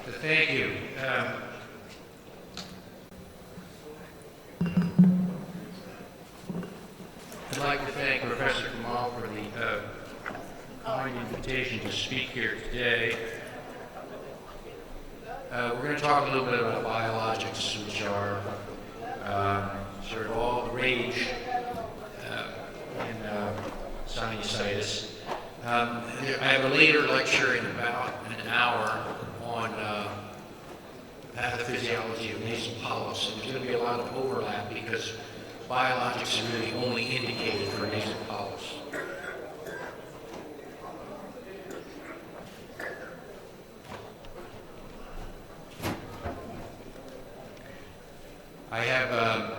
Thank you. I'd like to thank Professor Kamal for the kind invitation to speak here today. We're going to talk a little bit about biologics, which are sort of all the rage in sinusitis. I have a later lecture in about an hour on pathophysiology of nasal polyps. So there's going to be a lot of overlap because biologics is really only indicated for nasal polyps. I have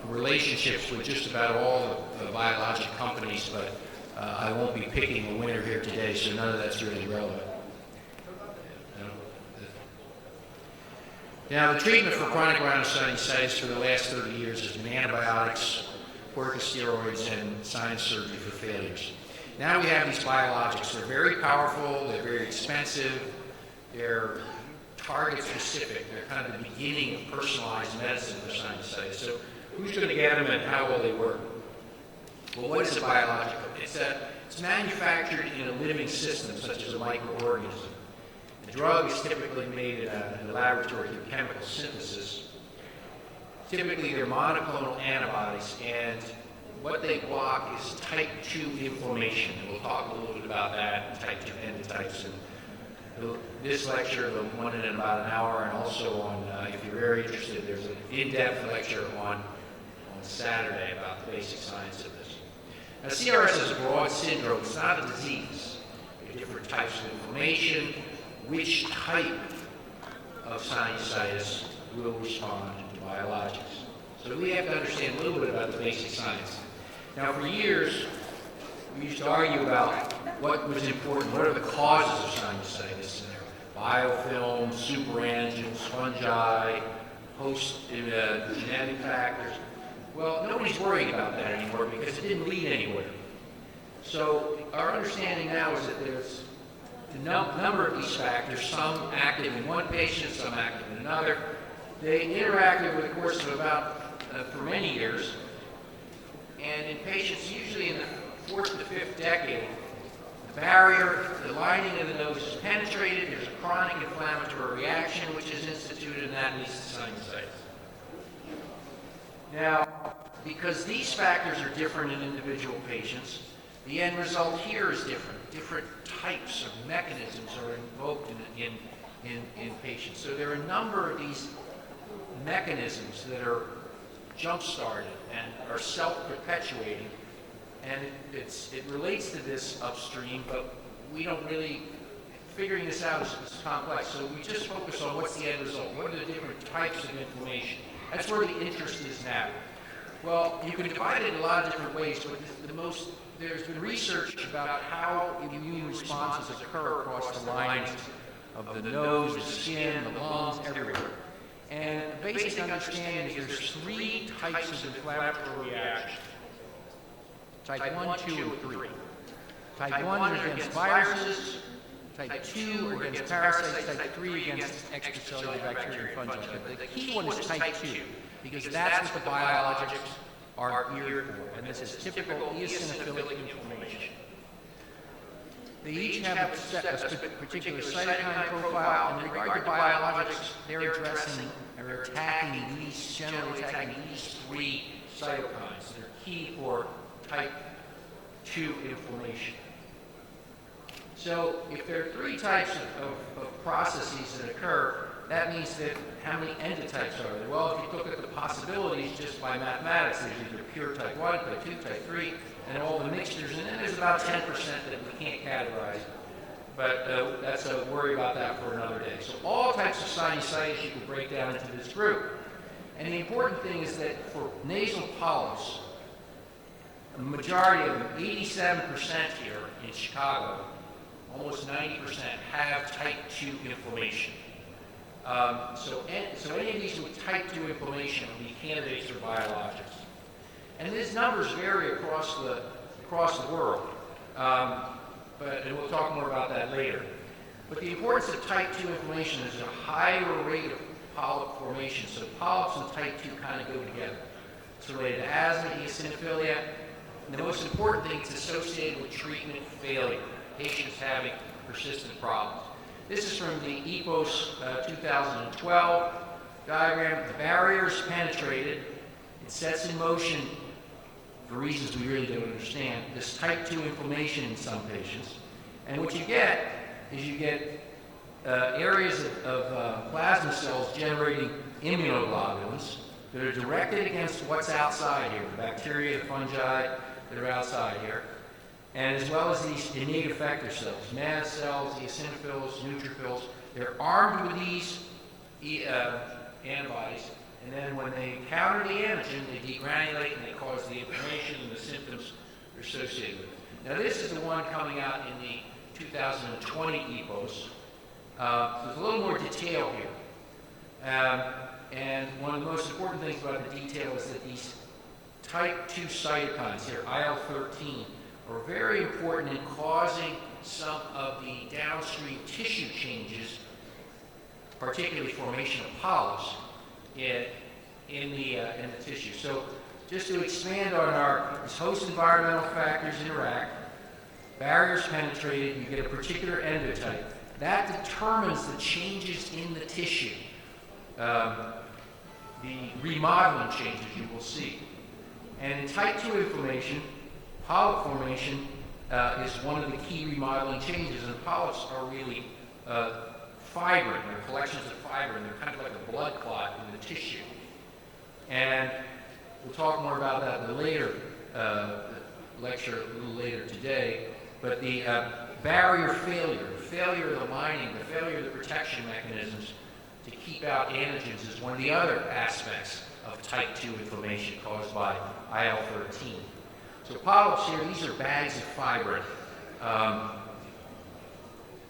relationships with just about all the biologic companies, but I won't be picking a winner here today, so none of that's really relevant. Now, the treatment for chronic rhinosinusitis for the last 30 years has been antibiotics, corticosteroids, and sinus surgery for failures. Now we have these biologics. They're very powerful, they're very expensive, they're target specific. They're kind of the beginning of personalized medicine for sinusitis. So who's going to get them and how will they work? Well, what is a biologic? It's manufactured in a living system, such as a microorganism. The drug is typically made in a laboratory through chemical synthesis. Typically, they're monoclonal antibodies, and what they block is type 2 inflammation. And we'll talk a little bit about that, type 2 endotypes. And this lecture, the one in about an hour, and also on, if you're very interested, there's an in-depth lecture on Saturday about the basic science of this. Now, CRS is a broad syndrome. It's not a disease. There are different types of inflammation. Which type of sinusitis will respond to biologics? So we have to understand a little bit about the basic science. Now, for years, we used to argue about what was important. What are the causes of sinusitis? And there are biofilms, superantigens, fungi, host genetic factors. Well, nobody's worrying about that anymore because it didn't lead anywhere. So our understanding now is that there's a number of these factors, some active in one patient, some active in another. They interact over the course of for many years. And in patients, usually in the 4th to 5th decade, the barrier, the lining of the nose is penetrated, there's a chronic inflammatory reaction which is instituted, and that leads to sinusitis. Now, because these factors are different in individual patients, the end result here is different. Different types of mechanisms are invoked in patients. So there are a number of these mechanisms that are jump-started and are self-perpetuating. And it relates to this upstream, but we don't really, figuring this out is complex. So we just focus on what's the end result. What are the different types of inflammation? That's where the interest is now. Well, you can divide it in a lot of different ways, but there's been research about how immune responses occur across the lines of the nose, the skin, the lungs, everywhere. And the basic understanding is there's 3 types of inflammatory reactions. Type 1, 2, and 3. Type 1 are against viruses. Type 2 are against parasites. Type 3 against extracellular bacteria and fungi. But the key one is type 2, because that's what the biologics are geared for, and this is typical eosinophilic inflammation. They each have a particular cytokine profile, and in regard to biologics, they're generally attacking these 3 cytokines. They're key for type 2 inflammation. So if there are 3 types of processes that occur, that means that how many endotypes are there? Well, if you look at the possibilities just by mathematics, there's either pure type 1, type 2, type 3, and all the mixtures, and then there's about 10% that we can't categorize. But that's a worry about that for another day. So all types of sinusitis you can break down into this group. And the important thing is that for nasal polyps, the majority of them, 87% here in Chicago, almost 90% have type 2 inflammation. So any of these with type 2 inflammation will be candidates for biologics. And these numbers vary across the world, and we'll talk more about that later. But the importance of type 2 inflammation is a higher rate of polyp formation. So polyps and type 2 kind of go together. It's related to asthma, eosinophilia. And the most important thing, it's associated with treatment failure, patients having persistent problems. This is from the EPOS 2012 diagram. The barrier is penetrated. It sets in motion, for reasons we really don't understand, this type 2 inflammation in some patients. And what you get is you get areas of plasma cells generating immunoglobulins that are directed against what's outside here, the bacteria, the fungi that are outside here, and as well as these innate effector cells, mast cells, eosinophils, neutrophils. They're armed with these antibodies, and then when they encounter the antigen, they degranulate and they cause the inflammation and the symptoms are associated with it. Now this is the one coming out in the 2020 EPOS. So there's a little more detail here. And one of the most important things about the detail is that these type 2 cytokines here, IL-13, are very important in causing some of the downstream tissue changes, particularly formation of polyps in the tissue. So just to expand on as host environmental factors interact, barriers penetrated, you get a particular endotype. That determines the changes in the tissue, the remodeling changes you will see. And in type 2 inflammation, polyp formation is one of the key remodeling changes, and polyps are really fibrin. They're collections of fibrin. They're kind of like a blood clot in the tissue. And we'll talk more about that in a later lecture, a little later today. But the barrier failure, the failure of the lining, the failure of the protection mechanisms to keep out antigens is one of the other aspects of type 2 inflammation caused by IL-13. So polyps here, these are bags of fibrin.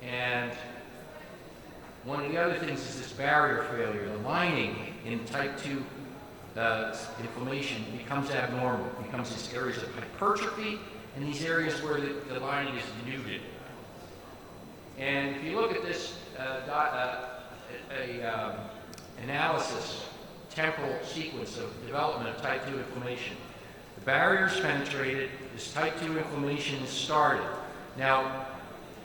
And one of the other things is this barrier failure. The lining in type 2 inflammation becomes abnormal, becomes these areas of hypertrophy and these areas where the lining is denuded. And if you look at this analysis, temporal sequence of development of type 2 inflammation, the barrier is penetrated, this type 2 inflammation is started. Now,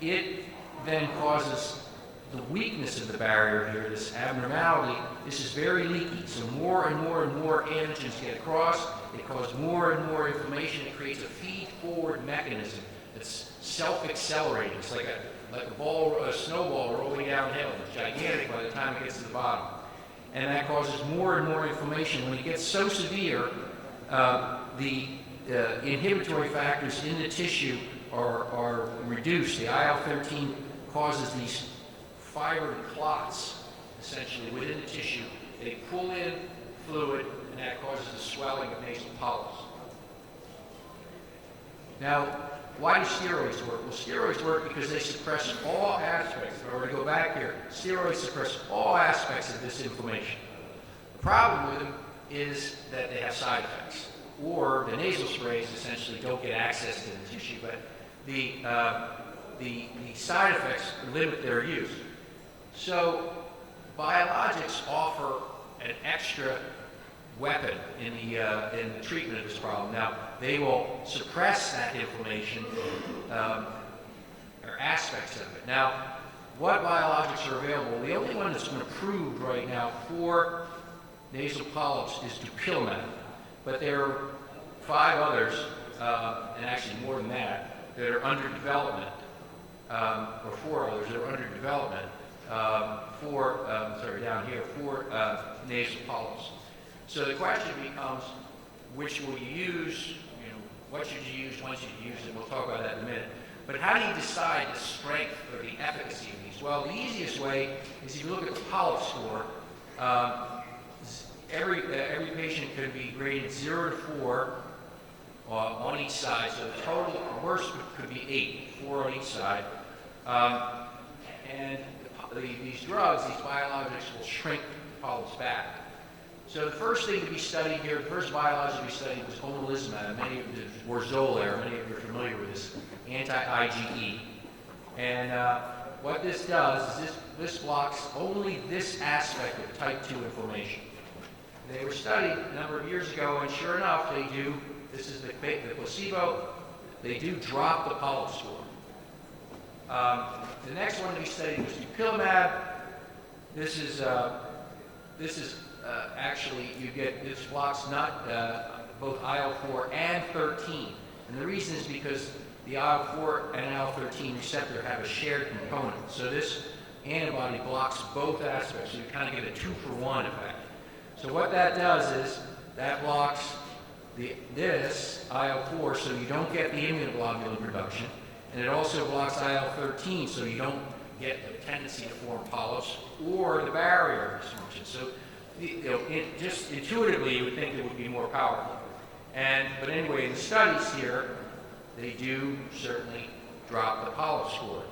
it then causes the weakness of the barrier here, this abnormality. This is very leaky, so more and more and more antigens get across. It causes more and more inflammation. It creates a feed-forward mechanism that's self-accelerating. It's like a snowball rolling downhill. It's gigantic by the time it gets to the bottom. And that causes more and more inflammation. When it gets so severe, the inhibitory factors in the tissue are reduced. The IL-13 causes these fibrin clots, essentially, within the tissue. They pull in fluid, and that causes the swelling of nasal polyps. Now, why do steroids work? Well, steroids work because they suppress all aspects. If I were to go back here, steroids suppress all aspects of this inflammation. The problem with them is that they have side effects, or the nasal sprays essentially don't get access to the tissue, but the side effects limit their use. So biologics offer an extra weapon in the treatment of this problem. Now, they will suppress that inflammation, or aspects of it. Now, what biologics are available? The only one that's been approved right now for nasal polyps is dupilumab, but there are 5 others, and actually more than that are under development, or 4 others that are under development for nasal polyps. So the question becomes, which will you use? What should you use? When should you use it? We'll talk about that in a minute. But how do you decide the strength or the efficacy of these? Well, the easiest way is if you look at the polyp score. Every patient could be graded 0 to 4 on each side. So the total worst could be 8, 4 on each side. And these drugs, these biologics, will shrink the polyps back. So the first thing to be studied here, the first biologic we studied was omalizumab, or Xolair. Many of you are familiar with this, anti-IgE. And what this does is this blocks only this aspect of type 2 inflammation. They were studied a number of years ago, and sure enough, they do, this is the placebo, they do drop the polyp score. The next one we studied was dupilumab. This is actually, you get, this blocks not both IL-4 and 13. And the reason is because the IL-4 and IL-13 receptor have a shared component. So this antibody blocks both aspects, so you kind of get a 2-for-1 effect. So what that does is that blocks this IL-4, so you don't get the immunoglobulin production, and it also blocks IL-13, so you don't get a tendency to form polyps or the barrier dysfunction. So just intuitively, you would think it would be more powerful. But anyway, in the studies here, they do certainly drop the polyp score.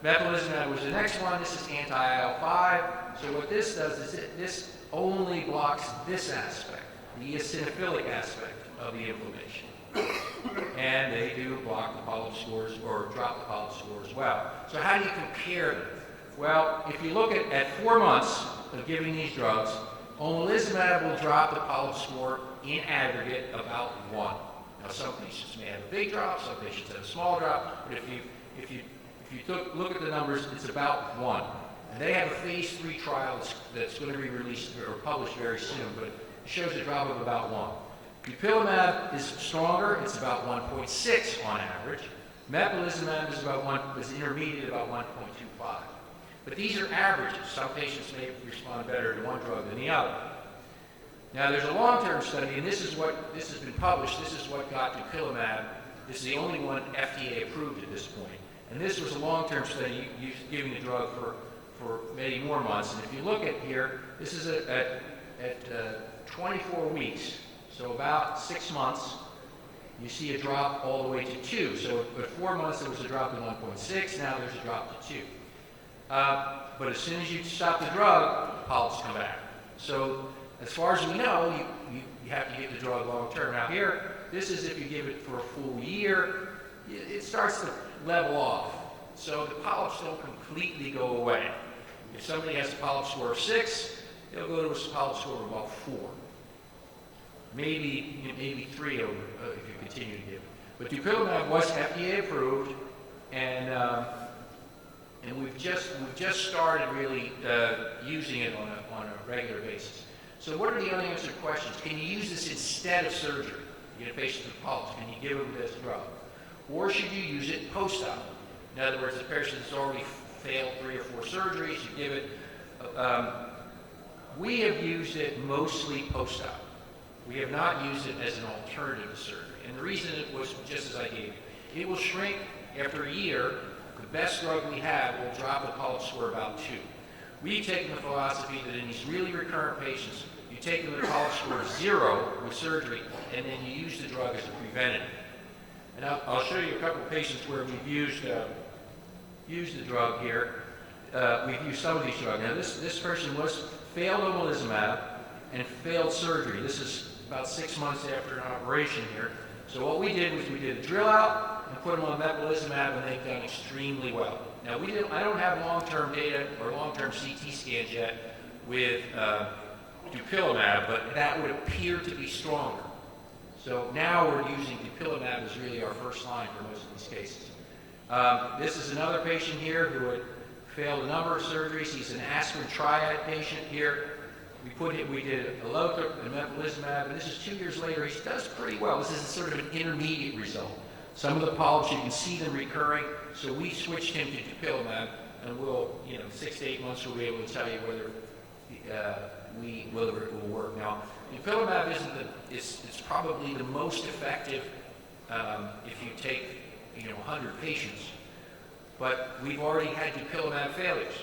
Mepolizumab was the next one. This is anti-IL-5. So what this does is this only blocks this aspect, the eosinophilic aspect of the inflammation. And they do block the polyp scores or drop the polyp score as well. So how do you compare them? Well, if you look at 4 months of giving these drugs, omalizumab will drop the polyp score in aggregate about 1. Now, some patients may have a big drop, some patients have a small drop, but if you look at the numbers, it's about 1. And they have a phase 3 trial that's going to be released or published very soon, but it shows a drop of about 1. Dupilumab is stronger, it's about 1.6 on average. Mepolizumab is intermediate, about 1.25. But these are averages. Some patients may respond better to one drug than the other. Now there's a long-term study, and this has been published. This is what got dupilumab. This is the only one FDA approved at this point. And this was a long-term study giving the drug for many more months. And if you look at here, this is at 24 weeks, so about 6 months, you see a drop all the way to 2. So at 4 months, there was a drop to 1.6. Now there's a drop to 2. But as soon as you stop the drug, polyps come back. So as far as we know, you have to give the drug long term. Now here, this is if you give it for a full year, it starts to level off. So the polyps don't completely go away. If somebody has a polyp score of 6, they'll go to a polyp score of about 4. Maybe 3 if you continue to give it. But dupilumab was FDA approved, and we've just started really using it on a regular basis. So what are the unanswered questions? Can you use this instead of surgery? You get a patient with polyps, can you give them this drug? Or should you use it post-op? In other words, the patient has already failed 3 or 4 surgeries, you give it. We have used it mostly post-op. We have not used it as an alternative to surgery. And the reason it was just as I gave you. It will shrink after a year. The best drug we have will drop the polyp score about 2. We've taken the philosophy that in these really recurrent patients, you take them to the polyp score of 0 with surgery, and then you use the drug as a preventative. And I'll show you a couple of patients where we've used the drug here. We've used some of these drugs. Now this person failed omalizumab and failed surgery. This is about 6 months after an operation here. So what we did was we did a drill out and put them on mepolizumab, and they've done extremely well. Now I don't have long-term data or long-term CT scans yet with dupilumab, but that would appear to be stronger. So now we're using dupilumab as really our first line for most of these cases. This is another patient here who had failed a number of surgeries. He's an aspirin triad patient here. We did Alothrop and mepolizumab, and this is 2 years later. He does pretty well. This is sort of an intermediate result. Some of the polyps, you can see them recurring, so we switched him to dupilumab, and we'll, 6 to 8 months, we'll be able to tell you whether it will work. Now, dupilumab it's probably the most effective if you take 100 patients, but we've already had dupilumab failures.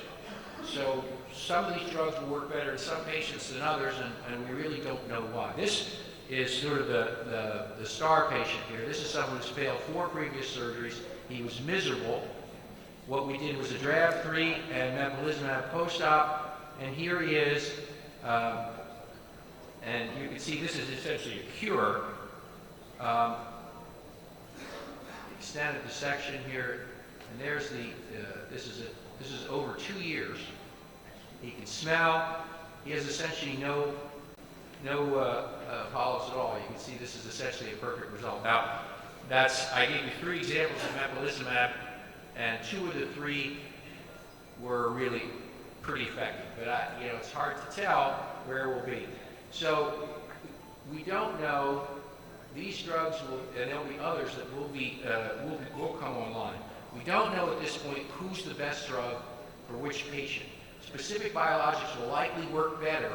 So some of these drugs will work better in some patients than others, and we really don't know why. This is sort of the star patient here. This is someone who's failed 4 previous surgeries. He was miserable. What we did was a DRAV3 and mepolizumab post-op, and here he is. And you can see this is essentially a cure. Extended dissection here, And there's this is over 2 years. He can smell. He has essentially no polyps at all. You can see this is essentially a perfect result. Now, I gave you 3 examples of mepolizumab, and 2 of the 3 were really pretty effective. But it's hard to tell where we'll be. So we don't know. These drugs and there'll be others that will come online. We don't know at this point who's the best drug for which patient. Specific biologics will likely work better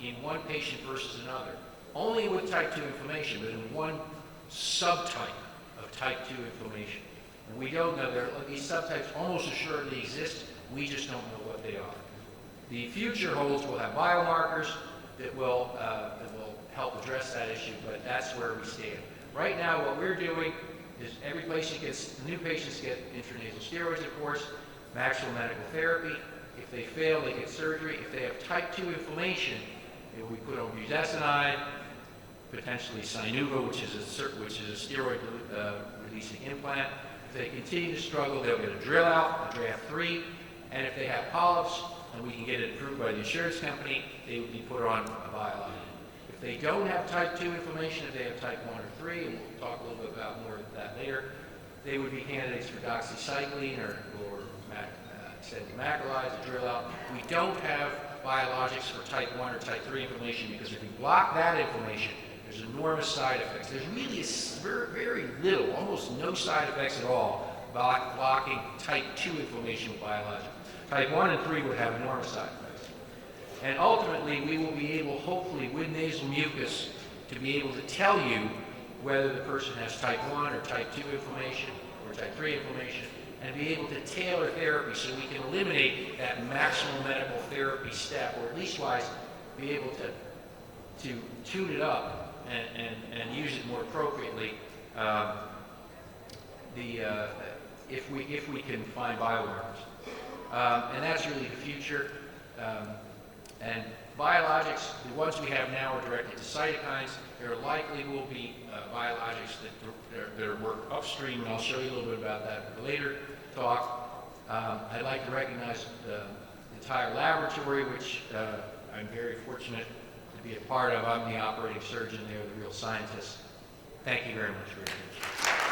in one patient versus another, only with type 2 inflammation, but in one subtype of type 2 inflammation. And we don't know, these subtypes almost assuredly exist, we just don't know what they are. The future holds we'll have biomarkers that will help address that issue, but that's where we stand. Right now, what we're doing is new patients get intranasal steroids, of course, maximal medical therapy. If they fail, they get surgery. If they have type 2 inflammation, we put on budesonide, potentially Sinuva, which is a steroid-releasing implant. If they continue to struggle, they'll get a drill out, a draft 3, and if they have polyps, and we can get it approved by the insurance company, they would be put on a biologic. If they don't have type 2 inflammation, if they have type 1 or 3, and we'll talk a little bit about more of that later, they would be candidates for doxycycline or extended macrolides, a drill out. We don't have biologics for type 1 or type 3 inflammation because if we block that inflammation, there's enormous side effects. There's really very little, almost no side effects at all, blocking type 2 inflammation with biologics. Type 1 and 3 would have enormous side effects. And ultimately, we will be able, hopefully, with nasal mucus, to be able to tell you whether the person has type 1 or type 2 inflammation or type 3 inflammation, and be able to tailor therapy so we can eliminate that maximal medical therapy step, or at least be able to tune it up and use it more appropriately if we can find biomarkers. And that's really the future. And biologics, the ones we have now are directed to cytokines. There likely will be biologics that work upstream, and I'll show you a little bit about that in a later talk. I'd like to recognize the entire laboratory, which I'm very fortunate to be a part of. I'm the operating surgeon, they're the real scientists. Thank you very much for your attention.